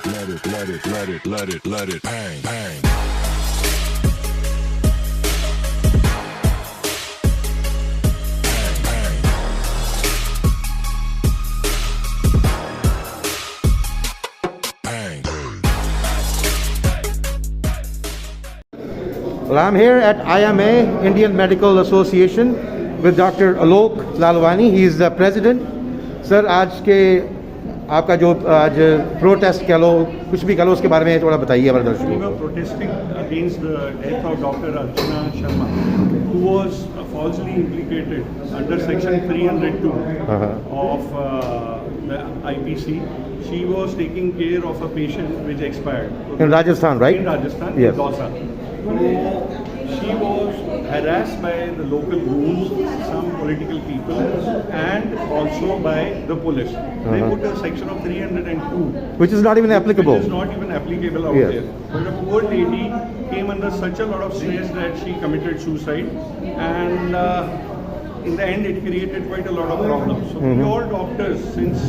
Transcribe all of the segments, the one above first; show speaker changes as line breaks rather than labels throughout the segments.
let it bang, bang.
Well, I'm here at IMA, Indian Medical Association, with Dr. Alok Lalwani. He is the president. Sir, आज के आपका जो आज protest कह लो, कुछ भी कह लो, उसके बारे में थोड़ा बताइए हमारे दर्शकों को.
We were protesting against the death of Dr. Archana Sharma, who was falsely implicated under Section 302 of the IPC. She was taking care of a patient which expired.
In Rajasthan, right?
In Rajasthan,
yes.
In Dausa. She was harassed by the local goons, some political people, and also by the police. They put a section of 302,
which is not even applicable.
Which is not even applicable out there. But a poor lady came under such a lot of stress that she committed suicide, and in the end it created quite a lot of problems. So we all doctors, since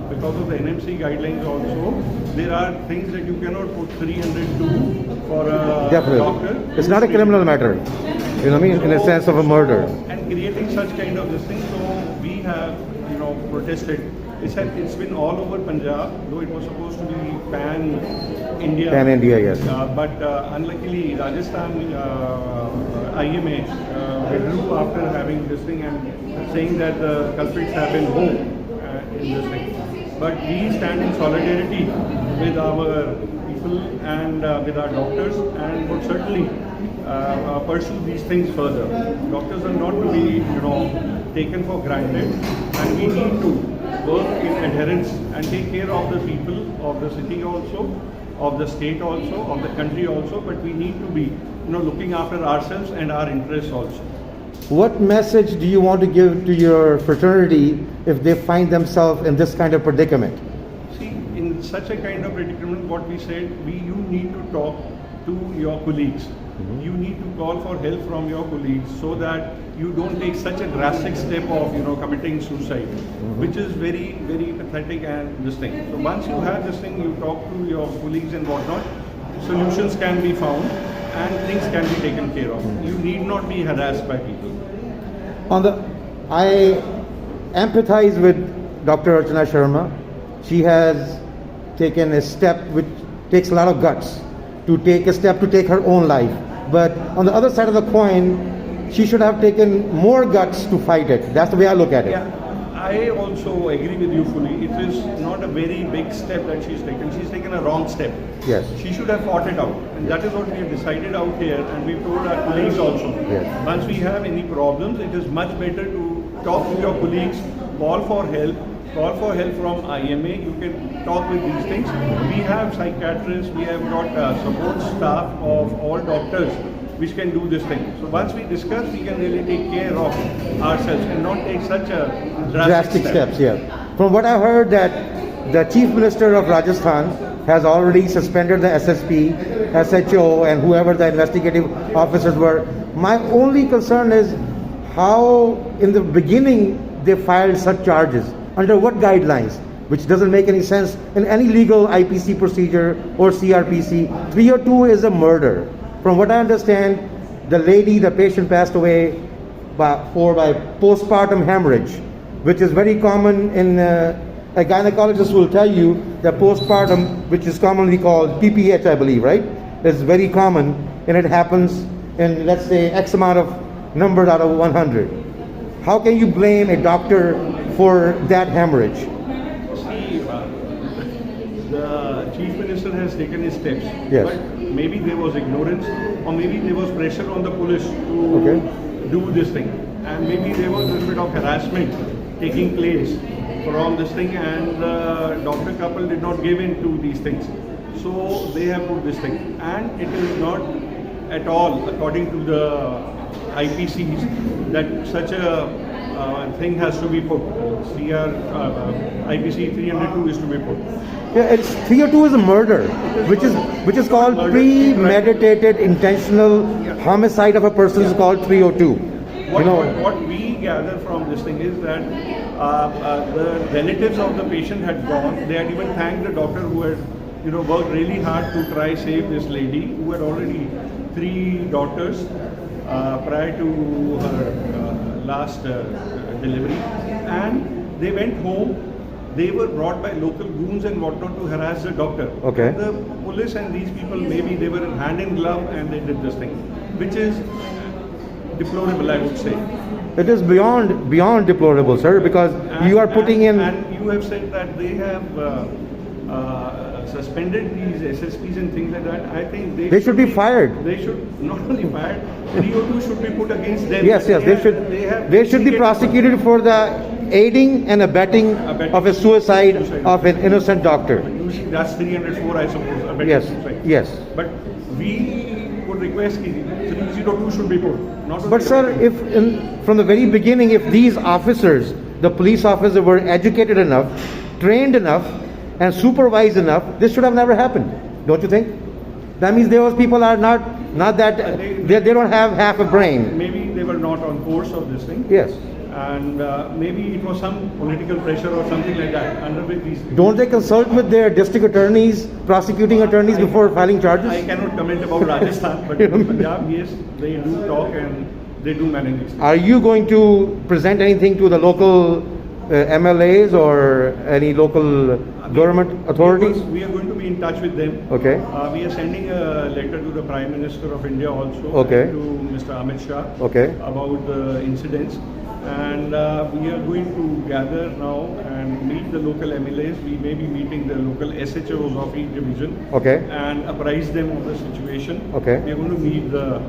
because of the NMC guidelines also, there are things that you cannot put 302 for a doctor.
It's not a criminal matter, you know what I mean, in a sense of a murder.
And creating such kind of this thing, so we have, protested. It's been all over Punjab, though it was supposed to be pan-India.
Pan-India, yes.
But unluckily, Rajasthan IMA withdrew after having this thing and saying that the culprits have been home in this thing. But we stand in solidarity with our people and with our doctors, and would certainly pursue these things further. Doctors are not to be, taken for granted, and we need to work in adherence and take care of the people of the city also, of the state also, of the country also, but we need to be, looking after ourselves and our interests also.
What message do you want to give to your fraternity if they find themselves in this kind of predicament?
See, in such a kind of predicament, what we said, you need to talk to your colleagues. You need to call for help from your colleagues so that you don't take such a drastic step of, committing suicide, which is very, very pathetic and this thing. So once you have this thing, you talk to your colleagues and whatnot, solutions can be found and things can be taken care of. You need not be harassed by people.
I empathize with Dr. Archana Sharma. She has taken a step which takes a lot of guts to take a step to take her own life. But on the other side of the coin, she should have taken more guts to fight it. That's the way I look at it.
Yeah, I also agree with you fully. It is not a very big step that she's taken. She's taken a wrong step.
Yes.
She should have fought it out. And that is what we have decided out here, and we've told our colleagues also.
Yes.
Once we have any problems, it is much better to talk to your colleagues, call for help from IMA. You can talk with these things. We have psychiatrists, we have got support staff of all doctors which can do this thing. So once we discuss, we can really take care of ourselves and not take such a drastic
steps. Yeah. From what I heard, that the Chief Minister of Rajasthan has already suspended the SSP, SHO, and whoever the investigative officers were. My only concern is how, in the beginning, they filed such charges. Under what guidelines? Which doesn't make any sense in any legal IPC procedure or CRPC. 302 is a murder. From what I understand, the patient passed away by postpartum hemorrhage, which is very common in, a gynecologist will tell you that postpartum, which is commonly called PPH, I believe, right? Is very common, and it happens in, let's say, X amount of numbers out of 100. How can you blame a doctor for that hemorrhage?
See, the Chief Minister has taken his steps.
Yes.
But maybe there was ignorance, or maybe there was pressure on the police to do this thing. And maybe there was a little bit of harassment taking place from this thing, and the doctor couple did not give in to these things. So they have put this thing. And it is not at all, according to the IPCs, that such a thing has to be put. IPC 302 is to be put.
Yeah, 302 is a murder, which is called premeditated intentional homicide of a person is called 302.
What we gather from this thing is that the relatives of the patient had gone. They had even thanked the doctor who had worked really hard to try save this lady who had already 3 daughters prior to her last delivery, and they went home. They were brought by local goons and whatnot to harass the doctor.
Okay.
The police and these people, maybe they were hand in glove and they did this thing, which is deplorable, I would say.
It is beyond deplorable, sir, because you are putting in.
And you have said that they have suspended these SSPs and things like that. I think
They should be fired.
They should not only fired. 302 should be put against them.
Yes, they should be prosecuted for the aiding and abetting of a suicide of an innocent doctor.
Usually that's 304, I suppose. Abetting
Yes,
suicide.
yes.
But we would request 302 should be put. Not only
But sir, if from the very beginning, if these officers, the police officers, were educated enough, trained enough, and supervised enough, this should have never happened. Don't you think? That means those people are not that they don't have half a brain.
Maybe they were not on course of this thing.
Yes.
And maybe it was some political pressure or something like that under which these.
Don't they consult with their district attorneys, prosecuting attorneys before filing charges?
I cannot comment about Rajasthan, but in Punjab, yes, they do talk and they do manage these things.
Are you going to present anything to the local MLAs or any local government authorities?
We are going to be in touch with them.
Okay.
We are sending a letter to the Prime Minister of India also.
Okay.
And to Mr. Amit Shah.
Okay.
About the incidents. And we are going to gather now and meet the local MLAs. We may be meeting the local SHOs of each division.
Okay.
And apprise them of the situation.
Okay.
We are going to meet the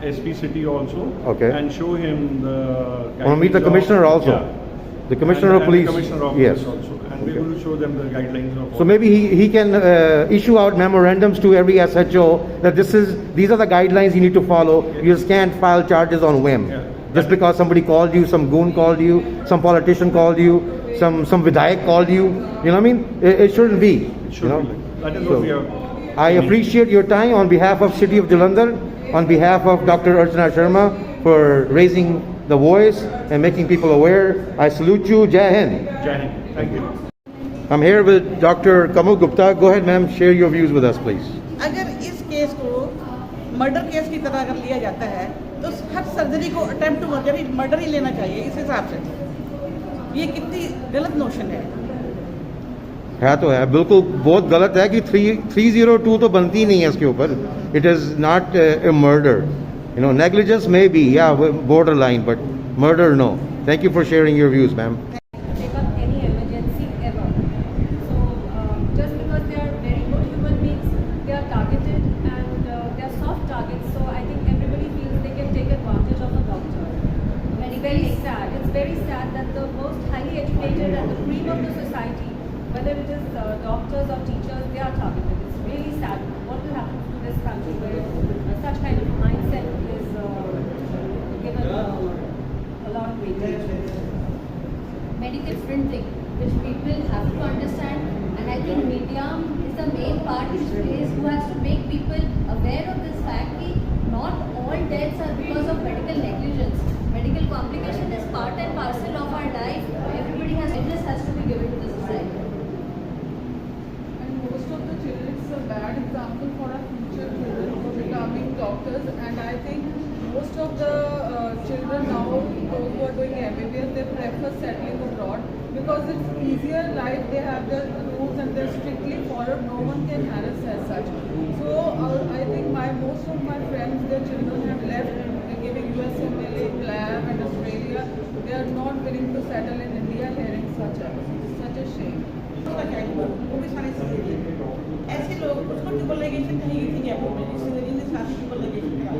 SP city also.
Okay.
And show him the.
Want to meet the commissioner also?
Yeah.
The commissioner of
And
police?
the commissioner of
Yes.
police also. And we're going to show them the guidelines of.
So maybe he can issue out memorandums to every SHO that these are the guidelines you need to follow. You just can't file charges on whim.
Yeah.
Just because somebody called you, some goon called you, some politician called you, some Vidayak called you. You know what I mean? It shouldn't be.
It should be like that. Is what we are.
I appreciate your time on behalf of City of Jalandhar, on behalf of Dr. Archana Sharma, for raising the voice and making people aware. I salute you. Jai Hind.
Jai Hind. Thank you.
I'm here with Dr. Kamal Gupta. Go ahead, ma'am. Share your views with us, please.
अगर इस case को murder case की तरह अगर लिया जाता है तो हर सर्जरी को अटेम्प्ट टू मर्डर ही लेना चाहिए इस हिसाब से। ये कितनी गलत नोशन है
तो है बिल्कुल बहुत गलत है कि 302 तो बनती ही नहीं है इसके ऊपर. It is not a murder. You know, negligence may be, yeah, borderline, but murder, no. Thank you for sharing your views, ma'am.
Take up any emergency ever. So just because they are very good human beings, they are targeted and they are soft targets. So I think everybody feels they can take advantage of a doctor. Very sad. It's very sad that the most highly educated and the cream of the society, whether it is doctors or teachers, they are targeted. It's really sad. What will happen to this country where such kind of mindset is given a lot of weightage?
Many different things which people have to understand, and I think media is the main part which plays, who has to make people aware of this fact that not all deaths are because of medical negligence. Medical complication is part and parcel of our life. Everybody has witness has to be given to the society.
And most of the children, it's a bad example for our future children for becoming doctors. And I think most of the children now, those who are doing MBBS, they prefer settling abroad because it's easier life. They have their rules and they're strictly followed. No one can harass as such. So I think most of my friends, their children have left and giving USMLA, CLAB and Australia. They are not willing to settle in India, hearing such a shame.
वो भी सारे ऐसे लोग उसको tubal लेगेशन कहीं थी जयपुर में जिस सिलेरी ने साथ ट्यूबल लेगेशन करा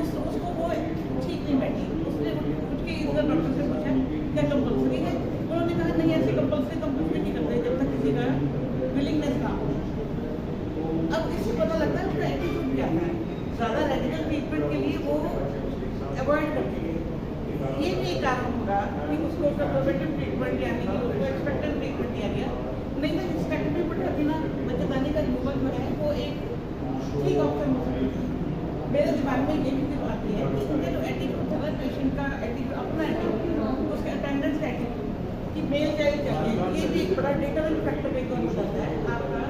उसको वो ठीक नहीं बैठी उसने उठ के इधर डॉक्टर से पूछा क्या कंपल्सरी है उन्होंने कहा नहीं ऐसे कंपल्सरी नहीं करते जब तक किसी का विलिंगनेस ना हो अब इससे पता लगता है उसका एटीट्यूड क्या है ज़्यादा रेडिकल ट्रीटमेंट के लिए वो अवॉइड करते हैं ये भी एक कारण होगा कि उसको प्रिवेंटिव ट्रीटमेंट यानी कि उसको एक्सपेक्टेड ट्रीटमेंट दिया गया नहीं तो एक्सपेक्टेड ट्रीटमेंट का बिना बच्चेदानी का युवक जो है वो एक ठीक ऑप्शन हो सकता है मेरे दिमाग में ये भी आती है कि उनका जो एटीट्यूड था पेशेंट का एटीट्यूड अपना एटीट्यूड उसके अटेंडेंस का एटीट्यूड कि मेल चाइल्ड चाहिए ये भी एक बड़ा डिटरमिनेंट फैक्टर एक और हो जाता है आपका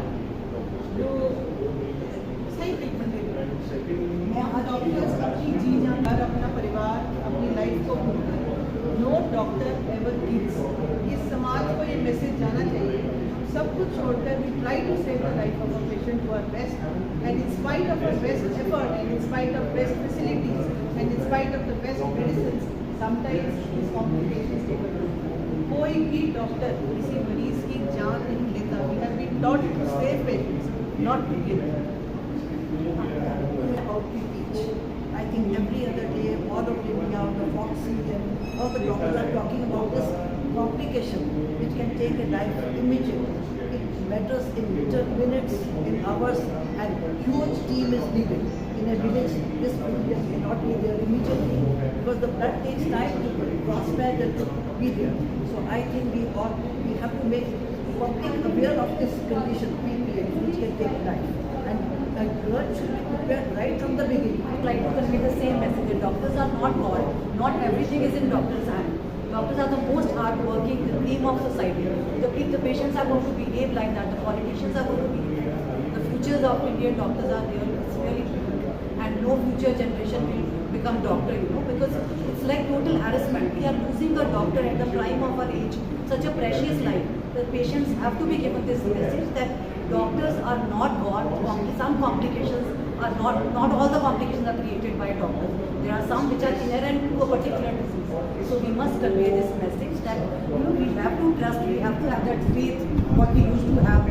डॉक्टर एवर गिव्स। इस समाज को ये मैसेज जाना चाहिए, हम सब कुछ छोड़कर we try to save the life of a patient to our best, and in spite of our best effort, and in spite of best facilities, and in spite of the best medicine, sometimes this complications take a toll. कोई भी doctor किसी मरीज की जान नहीं लेता। We have been taught to save patients, not to kill.
About we teach. I think every other day, all of India, the Foxy and all the doctors are talking about this complication which can take a life immediately. It matters in minutes, in hours, and huge team is needed. In a village, this village cannot be there immediately because the blood takes time to transplant and to be there. So I think we have to make public aware of this condition, PPH, which can take life. And a girl should be prepared right from the beginning.
I'd like to convey the same message. The doctors are not God. Not everything is in doctors' hand. Doctors are the most hard-working, the cream of society. If the patients are going to behave like that, the politicians are going to behave like that. The futures of Indian doctors are there. It's really difficult. And no future generation will become doctor, because it's like total harassment. We are losing a doctor at the prime of our age, such a precious life. The patients have to be given this message that doctors are not God. Some complications are not all the complications are created by doctors. There are some which are inherent to a particular disease. So we must convey this message that we have to trust, we have to have that faith what we used to have